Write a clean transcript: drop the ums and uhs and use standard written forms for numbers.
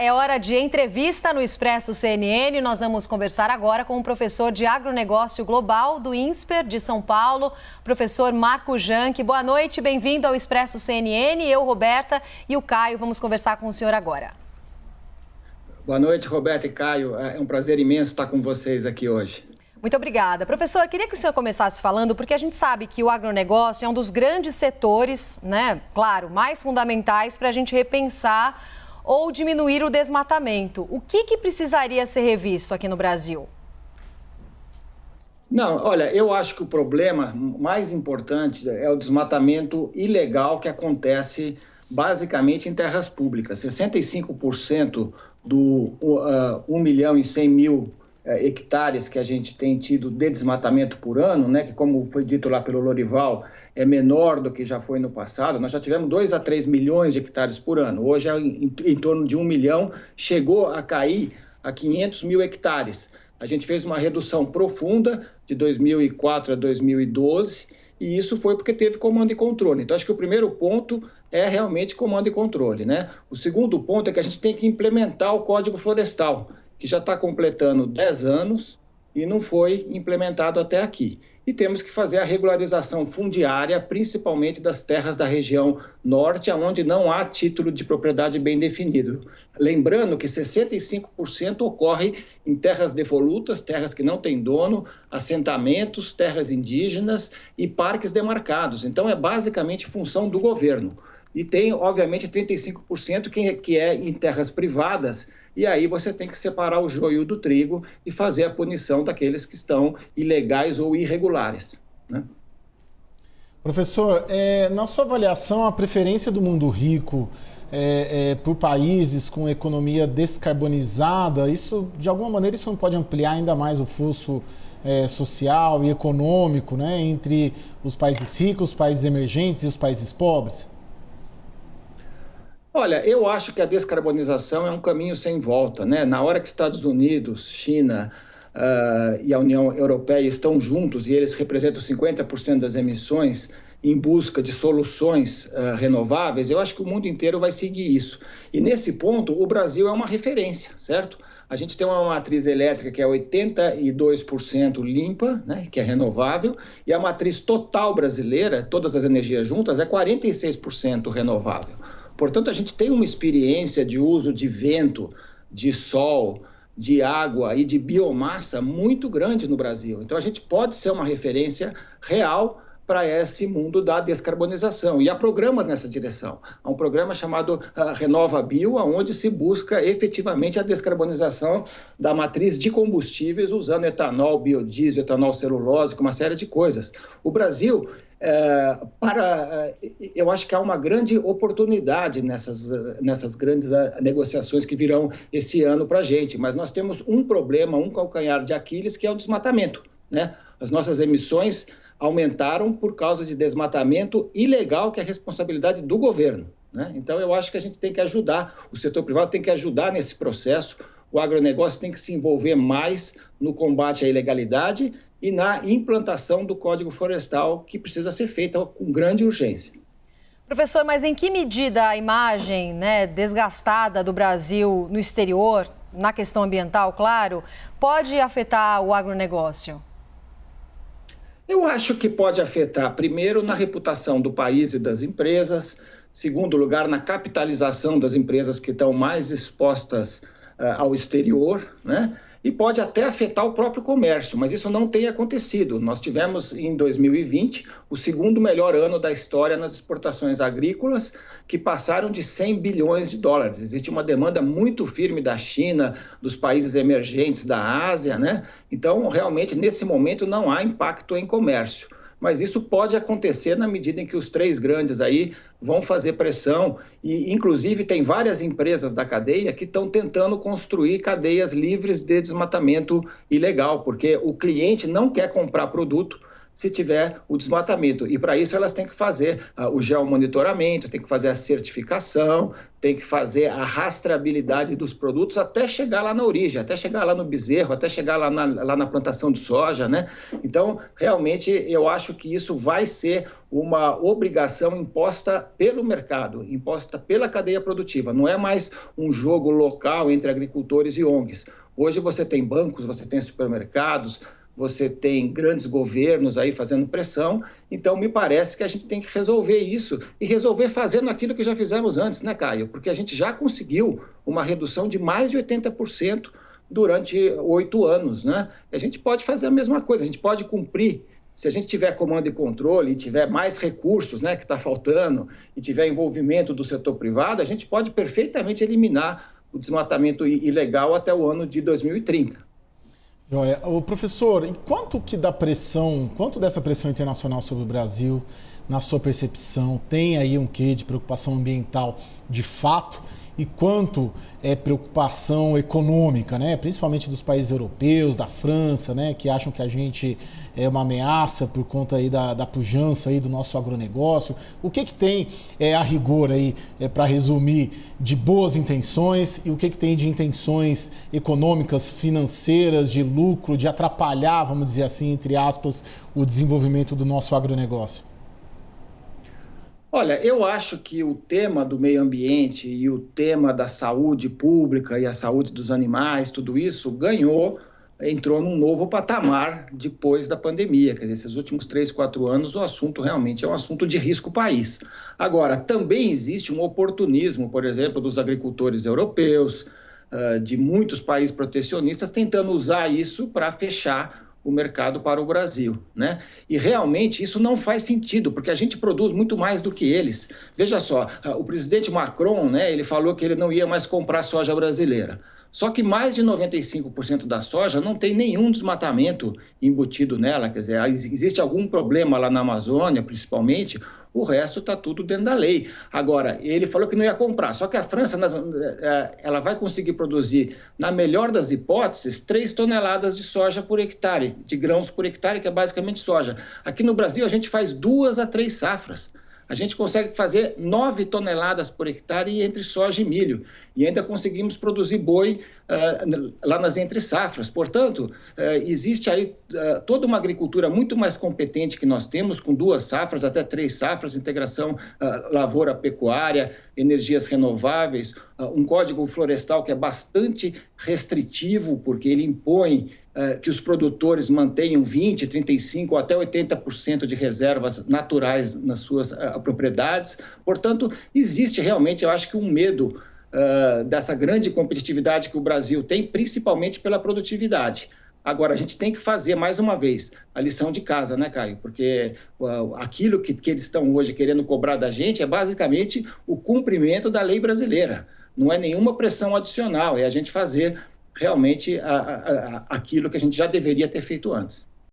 é hora de entrevista no Expresso CNN. Nós vamos conversar agora com o professor de agronegócio global do INSPER de São Paulo, professor Marco Janck. Boa noite, bem-vindo ao Expresso CNN. Eu, Roberta, e o Caio vamos conversar com o senhor agora. Boa noite, Roberta e Caio. É um prazer imenso estar com vocês aqui hoje. Muito obrigada. Professor, queria que o senhor começasse falando, porque a gente sabe que o agronegócio é um dos grandes setores, né, claro, mais fundamentais para a gente repensar ou diminuir o desmatamento. O que precisaria ser revisto aqui no Brasil? Não, olha, eu acho que o problema mais importante é o desmatamento ilegal que acontece basicamente em terras públicas. 65% do 1.100.000 hectares que a gente tem tido de desmatamento por ano, né, que como foi dito lá pelo Lorival, é menor do que já foi no passado. Nós já tivemos 2 a 3 milhões de hectares por ano. Hoje é em torno de 1 milhão, chegou a cair a 500 mil hectares. A gente fez uma redução profunda de 2004 a 2012 e isso foi porque teve comando e controle. Então, acho que o primeiro ponto é realmente comando e controle, né? O segundo ponto é que a gente tem que implementar o Código Florestal, que já está completando 10 anos e não foi implementado até aqui. E temos que fazer a regularização fundiária, principalmente das terras da região norte, onde não há título de propriedade bem definido. Lembrando que 65% ocorre em terras devolutas, terras que não têm dono, assentamentos, terras indígenas e parques demarcados. Então, é basicamente função do governo. E tem, obviamente, 35% que é em terras privadas, e aí você tem que separar o joio do trigo e fazer a punição daqueles que estão ilegais ou irregulares, né? Professor, na sua avaliação, a preferência do mundo rico por países com economia descarbonizada, isso, de alguma maneira, isso não pode ampliar ainda mais o fosso social e econômico, né, entre os países ricos, os países emergentes e os países pobres? Olha, eu acho que a descarbonização é um caminho sem volta, né? Na hora que Estados Unidos, China e a União Europeia estão juntos e eles representam 50% das emissões em busca de soluções renováveis, eu acho que o mundo inteiro vai seguir isso. E nesse ponto, o Brasil é uma referência, certo? A gente tem uma matriz elétrica que é 82% limpa, né, que é renovável, e a matriz total brasileira, todas as energias juntas, é 46% renovável. Portanto, a gente tem uma experiência de uso de vento, de sol, de água e de biomassa muito grande no Brasil. Então, a gente pode ser uma referência real para esse mundo da descarbonização. E há programas nessa direção. Há um programa chamado RenovaBio, onde se busca efetivamente a descarbonização da matriz de combustíveis usando etanol, biodiesel, etanol celulose, uma série de coisas. O Brasil... eu acho que há uma grande oportunidade nessas grandes negociações que virão esse ano para a gente, mas nós temos um problema, um calcanhar de Aquiles, que é o desmatamento, né? As nossas emissões aumentaram por causa de desmatamento ilegal, que é a responsabilidade do governo, né? Então, eu acho que a gente tem que ajudar, o setor privado tem que ajudar nesse processo, o agronegócio tem que se envolver mais no combate à ilegalidade e na implantação do Código Florestal, que precisa ser feita com grande urgência. Professor, mas em que medida a imagem, né, desgastada do Brasil no exterior, na questão ambiental, claro, pode afetar o agronegócio? Eu acho que pode afetar, primeiro, na reputação do país e das empresas, segundo lugar, na capitalização das empresas que estão mais expostas ao exterior, né? E pode até afetar o próprio comércio, mas isso não tem acontecido. Nós tivemos, em 2020, o segundo melhor ano da história nas exportações agrícolas, que passaram de 100 bilhões de dólares. Existe uma demanda muito firme da China, dos países emergentes da Ásia, né? Então, realmente, nesse momento, não há impacto em comércio. Mas isso pode acontecer na medida em que os três grandes aí vão fazer pressão e, inclusive, tem várias empresas da cadeia que estão tentando construir cadeias livres de desmatamento ilegal, porque o cliente não quer comprar produto se tiver o desmatamento. E para isso elas têm que fazer o geomonitoramento, tem que fazer a certificação, tem que fazer a rastreabilidade dos produtos até chegar lá na origem, até chegar lá no bezerro, até chegar lá na plantação de soja, né? Então, realmente, eu acho que isso vai ser uma obrigação imposta pelo mercado, imposta pela cadeia produtiva. Não é mais um jogo local entre agricultores e ONGs. Hoje você tem bancos, você tem supermercados, você tem grandes governos aí fazendo pressão, então me parece que a gente tem que resolver isso e resolver fazendo aquilo que já fizemos antes, né, Caio? Porque a gente já conseguiu uma redução de mais de 80% durante 8 anos, né? A gente pode fazer a mesma coisa, a gente pode cumprir. Se a gente tiver comando e controle e tiver mais recursos, né, que está faltando, e tiver envolvimento do setor privado, a gente pode perfeitamente eliminar o desmatamento ilegal até o ano de 2030. Joia. O professor, quanto dessa pressão internacional sobre o Brasil, na sua percepção, tem aí um quê de preocupação ambiental de fato? E quanto é preocupação econômica, né? Principalmente dos países europeus, da França, né? Que acham que a gente é uma ameaça por conta aí da pujança aí do nosso agronegócio. O que tem a rigor aí, para resumir, de boas intenções e o que tem de intenções econômicas, financeiras, de lucro, de atrapalhar, vamos dizer assim, entre aspas, o desenvolvimento do nosso agronegócio? Olha, eu acho que o tema do meio ambiente e o tema da saúde pública e a saúde dos animais, tudo isso entrou num novo patamar depois da pandemia. Quer dizer, esses últimos 3, 4 anos, o assunto realmente é um assunto de risco país. Agora, também existe um oportunismo, por exemplo, dos agricultores europeus, de muitos países protecionistas, tentando usar isso para fechar o mercado para o Brasil, né? E realmente isso não faz sentido, porque a gente produz muito mais do que eles. Veja só, o presidente Macron, né, ele falou que ele não ia mais comprar soja brasileira. Só que mais de 95% da soja não tem nenhum desmatamento embutido nela, quer dizer, existe algum problema lá na Amazônia, principalmente, o resto está tudo dentro da lei. Agora, ele falou que não ia comprar, só que a França ela vai conseguir produzir, na melhor das hipóteses, 3 toneladas de soja por hectare, de grãos por hectare, que é basicamente soja. Aqui no Brasil, a gente faz 2 a 3 safras. A gente consegue fazer 9 toneladas por hectare entre soja e milho. E ainda conseguimos produzir boi lá nas entre-safras. Portanto, existe aí toda uma agricultura muito mais competente que nós temos, com 2 safras, até 3 safras, integração lavoura-pecuária, energias renováveis, um código florestal que é bastante restritivo, porque ele impõe que os produtores mantenham 20%, 35% ou até 80% de reservas naturais nas suas propriedades. Portanto, existe realmente, eu acho que um medo dessa grande competitividade que o Brasil tem, principalmente pela produtividade. Agora, a gente tem que fazer, mais uma vez, a lição de casa, né, Caio? Porque aquilo que eles estão hoje querendo cobrar da gente é basicamente o cumprimento da lei brasileira. Não é nenhuma pressão adicional, é a gente fazer realmente aquilo que a gente já deveria ter feito antes.